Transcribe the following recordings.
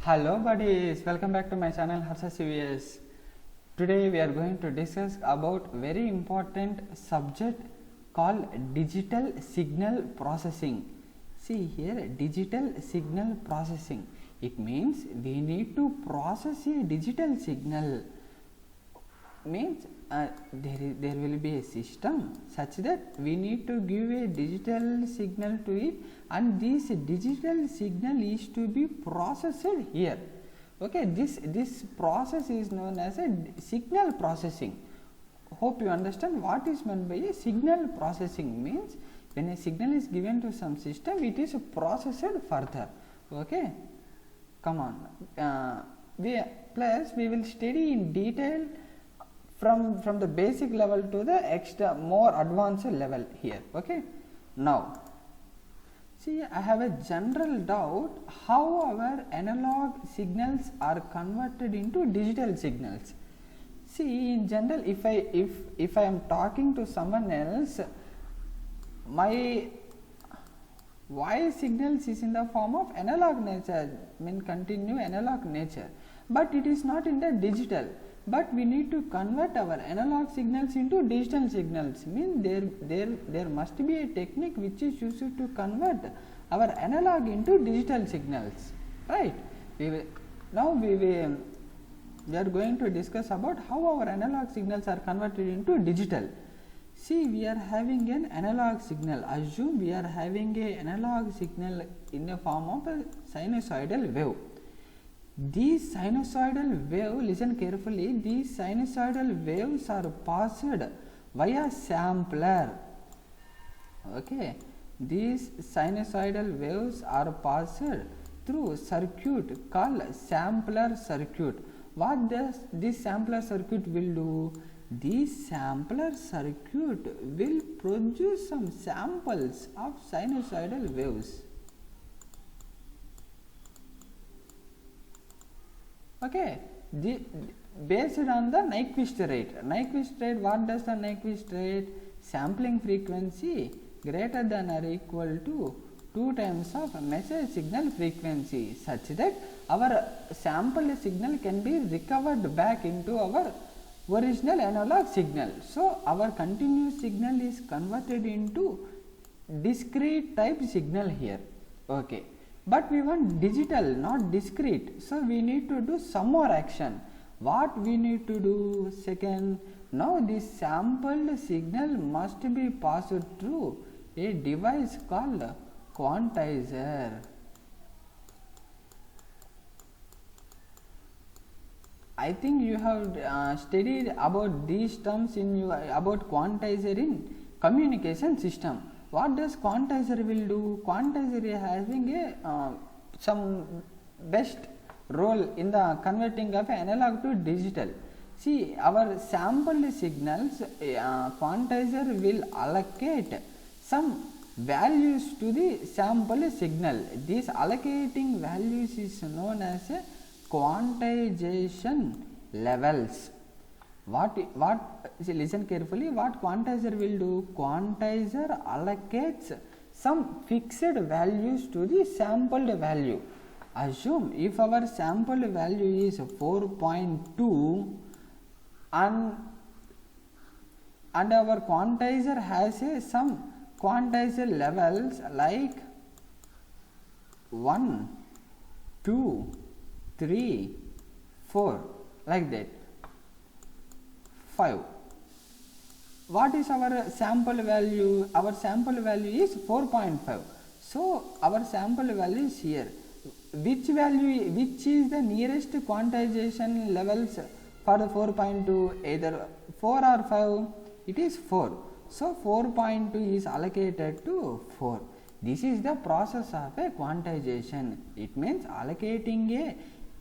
Hello buddies, welcome back to my channel Harsha CVS. Today we are going to discuss about very important subject called digital signal processing. See here, digital signal processing. It means we need to process a digital signal. Means there will be a system such that we need to give a digital signal to it, and this digital signal is to be processed here. Okay, this process is known as a signal processing. Hope you understand what is meant by a signal processing. Means when a signal is given to some system, it is processed further. Okay, come on. We will study in detail from the basic level to the extra more advanced level here. Okay, now see, I have a general doubt how our analog signals are converted into digital signals. See, in general, if I am talking to someone else, my voice signals is in the form of analog nature, mean continue analog nature, but it is not in the digital. But we need to convert our analog signals into digital signals. Mean there must be a technique which is used to convert our analog into digital signals, right? We are going to discuss about how our analog signals are converted into digital. See, we are having an analog signal. Assume we are having an analog signal in the form of a sinusoidal wave. These sinusoidal wave, listen carefully, these sinusoidal waves are passed via sampler. Okay, these sinusoidal waves are passed through circuit called sampler circuit. What does this sampler circuit will do? This sampler circuit will produce some samples of sinusoidal waves. Okay, based on the Nyquist rate. Nyquist rate, what does the Nyquist rate? Sampling frequency greater than or equal to 2 times of message signal frequency, such that our sampled signal can be recovered back into our original analog signal. So, our continuous signal is converted into discrete type signal here. Okay, but we want digital, not discrete. So, we need to do some more action. What we need to do? Second, now this sampled signal must be passed through a device called quantizer. I think you have studied about these terms in your about quantizer in communication system. What does quantizer will do? Quantizer is having a some best role in the converting of analog to digital. See, our sampled signals, quantizer will allocate some values to the sampled signal. These allocating values is known as a quantization levels. Listen carefully, what quantizer will do? Quantizer allocates some fixed values to the sampled value. Assume if our sampled value is 4.2 and our quantizer has some quantizer levels like 1, 2, 3, 4, like that, 5. What is our sample value? Our sample value is 4.5. So, our sample value is here. Which is the nearest quantization levels for the 4.2? Either 4 or 5? It is 4. So, 4.2 is allocated to 4. This is the process of a quantization. It means allocating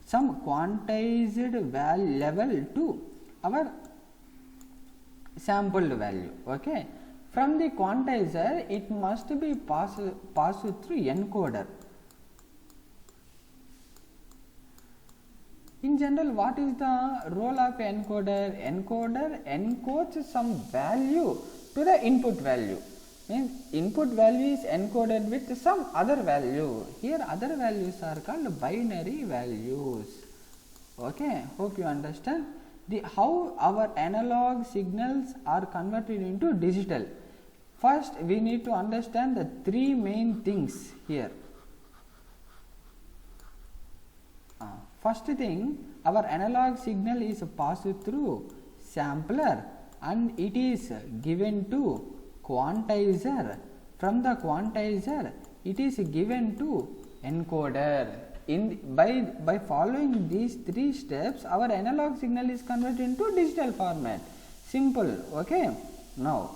some quantized level to our sampled value. Okay, from the quantizer it must be passed through encoder. In general, what is the role of encoder? Encoder encodes some value to the input value. means input value is encoded with some other value. Here other values are called binary values. Okay, hope you understand how our analog signals are converted into digital. First we need to understand the three main things here. First thing, our analog signal is passed through sampler and it is given to quantizer. From the quantizer it is given to encoder. By following these three steps, our analog signal is converted into digital format. Simple. Okay. Now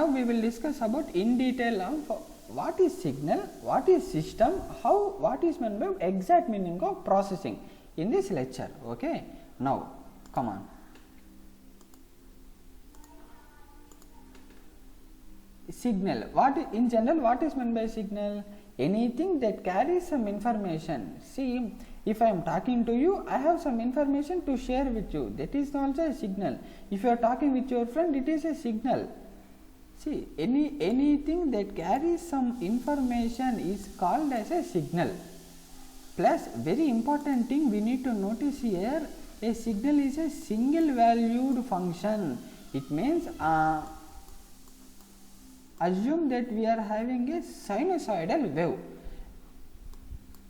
we will discuss about in detail of what is signal, what is system, what is meant by exact meaning of processing in this lecture. Okay. Now come on. Signal. In general, what is meant by signal? Anything that carries some information. See, if I am talking to you, I have some information to share with you. That is also a signal. If you are talking with your friend, it is a signal. See, anything that carries some information is called as a signal. Plus, very important thing we need to notice here, a signal is a single valued function. It means assume that we are having a sinusoidal wave.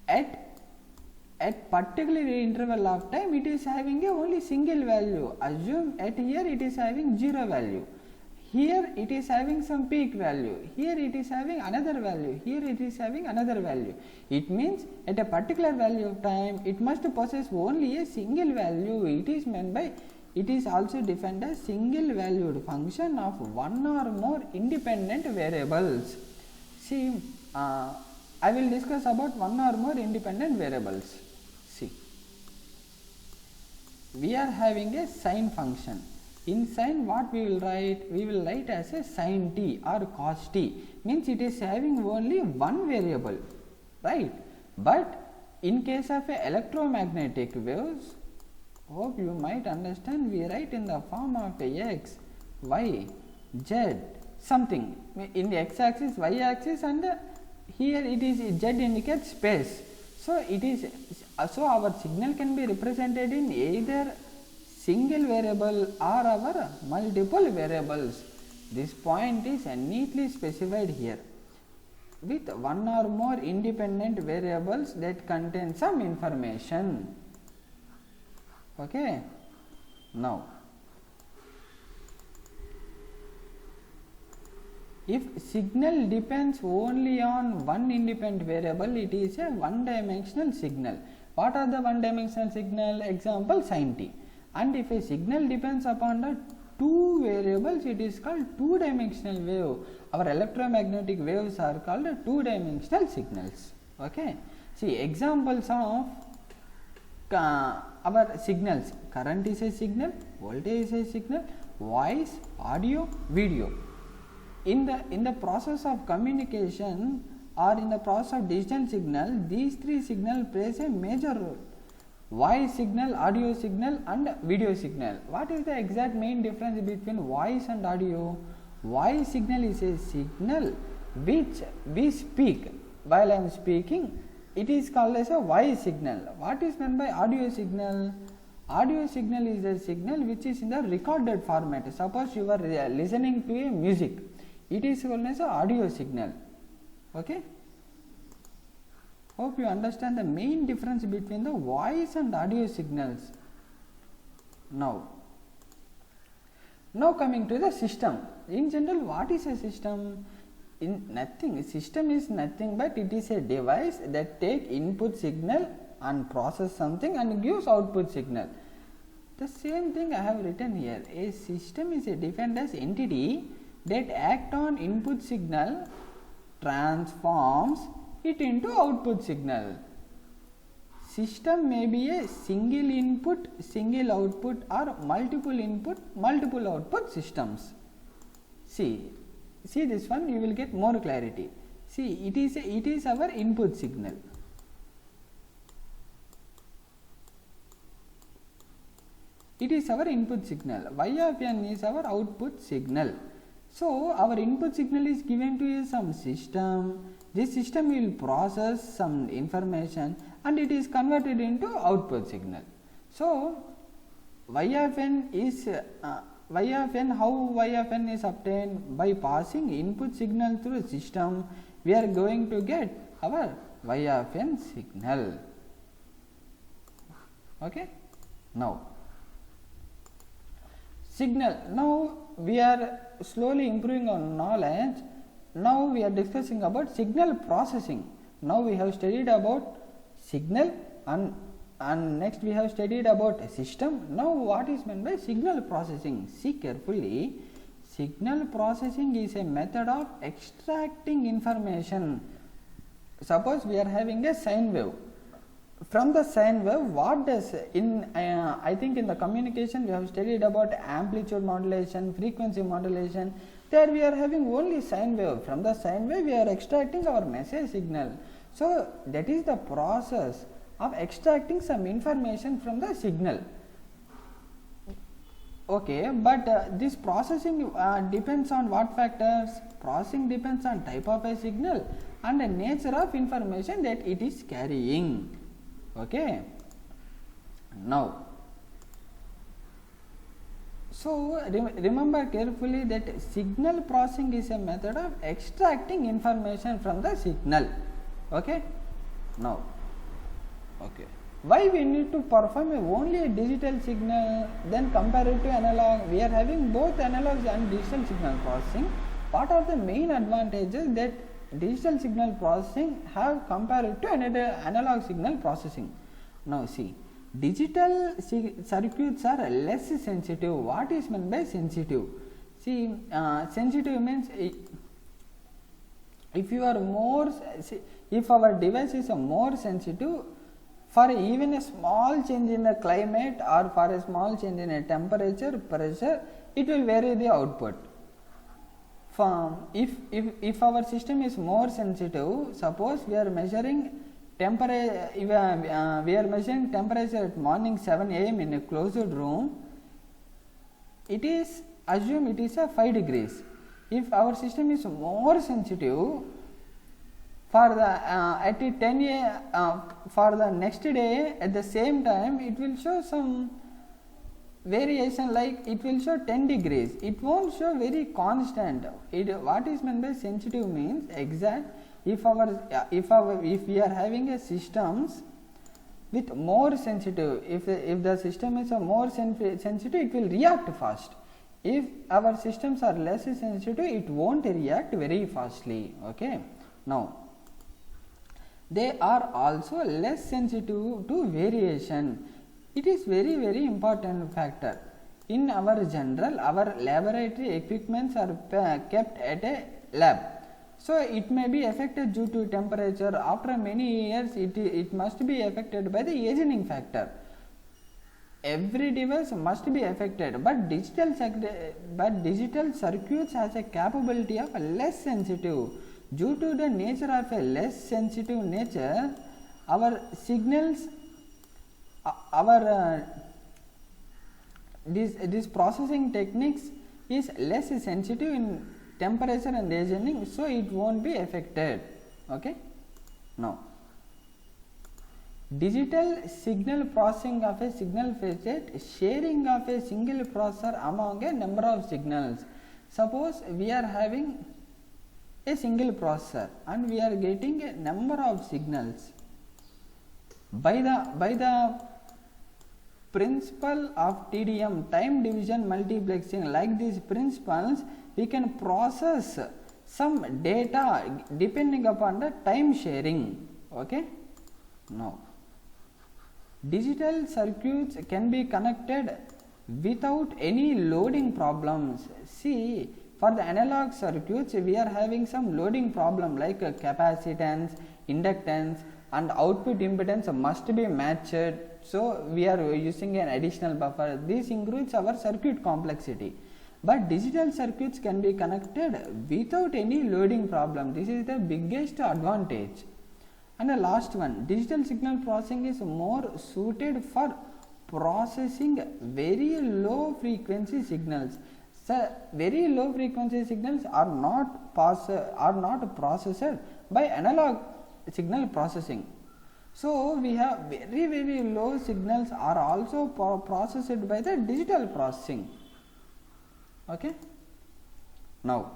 At particular interval of time, it is having a only single value. Assume at here it is having 0 value. Here it is having some peak value. Here it is having another value. Here it is having another value. It means at a particular value of time, it must possess only a single value. It is meant by, it is also defined as single valued function of one or more independent variables. See, I will discuss about one or more independent variables. See, we are having a sine function. In sine, what we will write? We will write as a sine t or cos t, means it is having only one variable, right? But in case of a electromagnetic waves, hope you might understand, we write in the form of a x, y, z, something. In the x axis, y axis, and here it is z indicates space. So it is, so our signal can be represented in either single variable or our multiple variables. This point is neatly specified here with one or more independent variables that contain some information. Okay. Now, if signal depends only on one independent variable, it is a one-dimensional signal. What are the one-dimensional signal? Example, sine t. And if a signal depends upon the two variables, it is called two-dimensional wave. Our electromagnetic waves are called two-dimensional signals. Okay. See, examples of our signals: current is a signal, voltage is a signal, voice, audio, video. In the process of communication or in the process of digital signal, these three signals plays a major role. Voice signal, audio signal, and video signal. What is the exact main difference between voice and audio? Voice signal is a signal which we speak. While I am speaking, it is called as a voice signal. What is meant by audio signal? Audio signal is a signal which is in the recorded format. Suppose you are listening to a music, it is called as a audio signal. Okay. Hope you understand the main difference between the voice and audio signals. Now coming to the system. In general, what is a system? System is nothing but it is a device that take input signal and process something and gives output signal. The same thing I have written here. A system is defined as entity that act on input signal, transforms it into output signal. System may be a single input, single output, or multiple input, multiple output systems. See this one, you will get more clarity. See, it is our input signal. It is our input signal. Y of n is our output signal. So our input signal is given to some system. This system will process some information and it is converted into output signal. So y of n is y of n, how y of n is obtained? By passing input signal through system, we are going to get our y of n signal. Okay. Now signal, now we are slowly improving our knowledge. Now we are discussing about signal processing. Now we have studied about signal and next we have studied about a system. Now what is meant by signal processing? See carefully. Signal processing is a method of extracting information. Suppose we are having a sine wave. From the sine wave, what does I think in the communication we have studied about amplitude modulation, frequency modulation. There we are having only sine wave. From the sine wave we are extracting our message signal. So that is the process of extracting some information from the signal. Okay, but this processing depends on what factors? Processing depends on type of a signal and the nature of information that it is carrying. Okay. Now, so remember carefully that signal processing is a method of extracting information from the signal. Okay. Now, okay, why we need to perform only a digital signal, then compare it to analog? We are having both analog and digital signal processing. What are the main advantages that digital signal processing have compared to analog signal processing? Now see, digital circuits are less sensitive. What is meant by sensitive? See, sensitive means if you are more, if our device is more sensitive, for even a small change in the climate or for a small change in a temperature, pressure, it will vary the output. If our system is more sensitive, suppose we are measuring temperature, we are measuring temperature at morning 7 a.m. in a closed room, it is assume it is a 5 degrees. If our system is more sensitive, for the at 10 a.m. For the next day at the same time, it will show some variation, like it will show 10 degrees. It won't show very constant. What is meant by sensitive means exact. If we are having a systems with more sensitive, if the system is a more sensitive, it will react fast. If our systems are less sensitive, it won't react very fastly. Okay. Now, they are also less sensitive to variation. It is very important factor. In our general, our laboratory equipments are kept at a lab. So it may be affected due to temperature. After many years, it must be affected by the aging factor. Every device must be affected, but digital circuits has a capability of less sensitive. Due to the nature of a less sensitive nature, our signals, this processing techniques is less sensitive in temperature and aging, so it won't be affected. Okay. Now, digital signal processing of a signal facet, sharing of a single processor among a number of signals. Suppose we are having a single processor and we are getting a number of signals. By the principle of TDM, time division multiplexing, like these principles, we can process some data depending upon the time sharing. Okay. Now, digital circuits can be connected without any loading problems. See, for the analog circuits, we are having some loading problem like capacitance, inductance and output impedance must be matched. So we are using an additional buffer. This increases our circuit complexity. But digital circuits can be connected without any loading problem. This is the biggest advantage. And the last one, digital signal processing is more suited for processing very low frequency signals. So very low frequency signals are not processed by analog signal processing. So we have very low signals are also processed by the digital processing. Okay. Now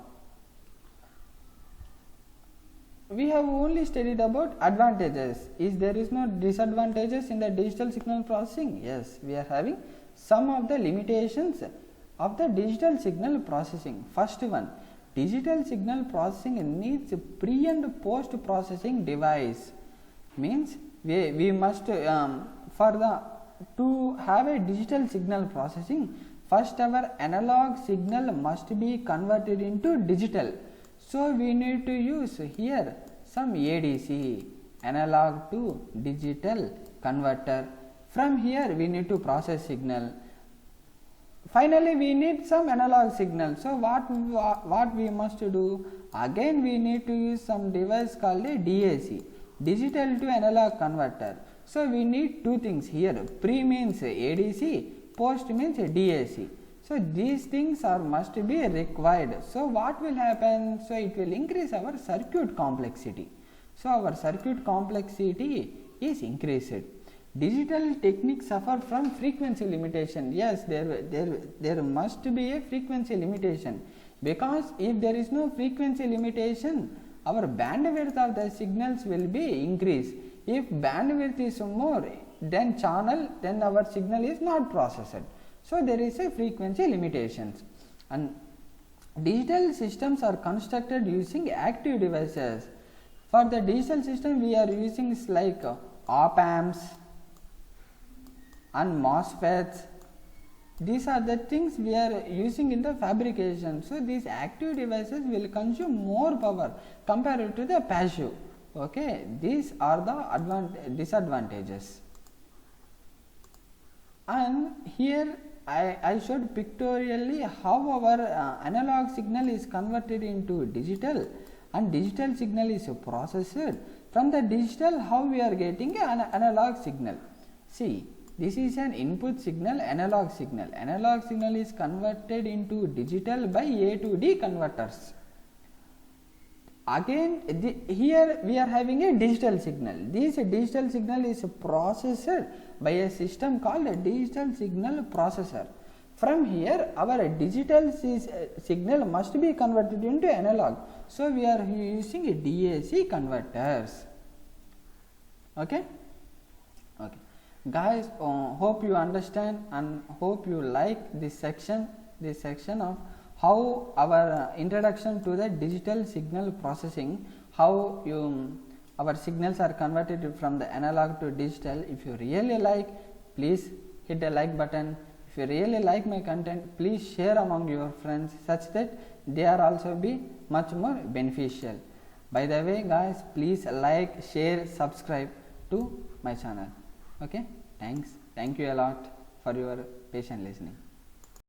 we have only studied about advantages. There is no disadvantages in the digital signal processing? Yes, we are having some of the limitations of the digital signal processing. First one, digital signal processing needs pre and post processing device. Means we must to have a digital signal processing, first our analog signal must be converted into digital. So we need to use here some ADC, analog to digital converter. From here we need to process signal. Finally we need some analog signal. So what we must do? Again we need to use some device called a DAC, digital to analog converter. So we need two things here. Pre means ADC, post means DAC. So these things are must be required. So what will happen? So it will increase our circuit complexity. So our circuit complexity is increased. Digital techniques suffer from frequency limitation. Yes, there must be a frequency limitation, because if there is no frequency limitation, our bandwidth of the signals will be increased. If bandwidth is more than channel, then our signal is not processed. So there is a frequency limitations. And digital systems are constructed using active devices. For the digital system we are using like op amps and MOSFETs. These are the things we are using in the fabrication. So these active devices will consume more power compared to the passive. Okay, these are the disadvantages. And here I showed pictorially how our analog signal is converted into digital, and digital signal is processed. From the digital, how we are getting an analog signal? See, this is an input signal, analog signal. Analog signal is converted into digital by A to D converters. Again here we are having a digital signal. This digital signal is processed by a system called a digital signal processor. From here our digital signal must be converted into analog. So we are using a DAC converters. Okay. Okay. Guys, hope you understand and hope you like this section of how our introduction to the digital signal processing, how our signals are converted from the analog to digital. If you really like, please hit the like button. If you really like my content, please share among your friends such that they are also be much more beneficial. By the way guys, please like, share, subscribe to my channel. Okay, thank you a lot for your patient listening.